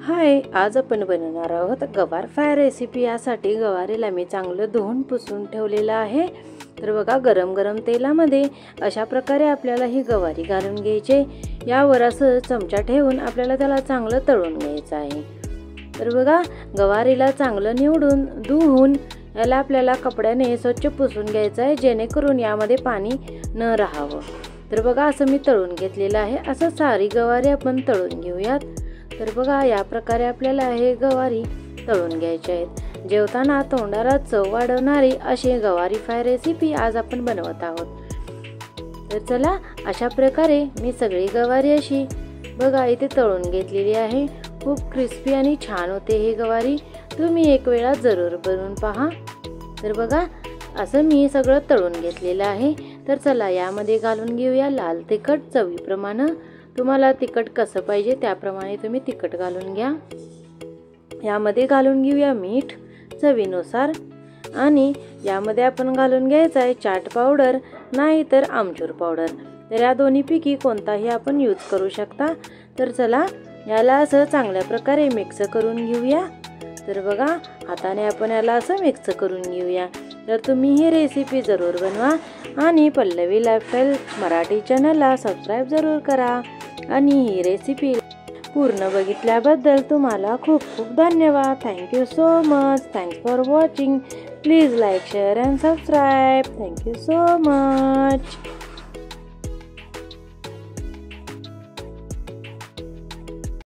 हाय, आज आपण बनवणार आहोत गवार फ्राय रेसिपी। यासाठी गवारीला मी चांगलं धुवून पुसून ठेवलेलं आहे। तर बघा, गरम गरम तेलामध्ये अशा प्रकारे आपल्याला ही गवारी घालून घ्यायची। यावर असं चमचा ठेवून आपल्याला त्याला चांगलं तळून घ्यायचं आहे। तर बघा, गवारीला चांगलं निवडून धुवून याला आपल्याला कपड्याने स्वच्छ पुसून घ्यायचं आहे, जेणेकरून यामध्ये पाणी न राहावं। तर बघा, असं मी तळून घेतलेलं आहे। असं सारी गवारी आपण तळून घेऊयात। तर बघा, या प्रकारे आपल्याला हे गवारी तळून घ्यायचे आहेत। जेवताना तोंडाला चव वाढवणारी अशी गवारी फ्राय रेसिपी आज आपण बनवत आहोत। तर चला, अशा प्रकारे मी सगळी गवारी अशी बघा इथे तळून घेतलेली आहे। खूप क्रिस्पी आणि छान होते हे गवारी, तुम्ही एक वेळा जरूर बनवून पहा। तर बघा, असं मी सगळं तळून घेतलेलं आहे। तर चला, यामध्ये घालून घेऊया लाल तिखट चवीप्रमाणे। तुम्हाला तिखट कसं पाहिजे त्याप्रमाणे तुम्ही तिखट घालून घ्या। यामध्ये घालून घेऊया मीठ चवीनुसार, आणि यामध्ये आपण घालून घ्यायचं आहे चाट पावडर नाही तर आमचूर पावडर। तर या दोन्हीपैकी कोणताही आपण यूज करू शकता। तर चला, याला असं चांगल्या प्रकारे मिक्स करून घेऊया। तर बघा, हाताने आपण याला असं मिक्स करून घेऊया। तर तुम्ही ही रेसिपी जरूर बनवा आणि पल्लवी लाईफस्टाईल मराठी चॅनलला सबस्क्राईब जरूर करा। आणि ही रेसिपी पूर्ण बघितल्याबद्दल तुम्हाला खूप खूप धन्यवाद। Thank you so much. Thanks for watching. Please like, share and subscribe. Thank you so much.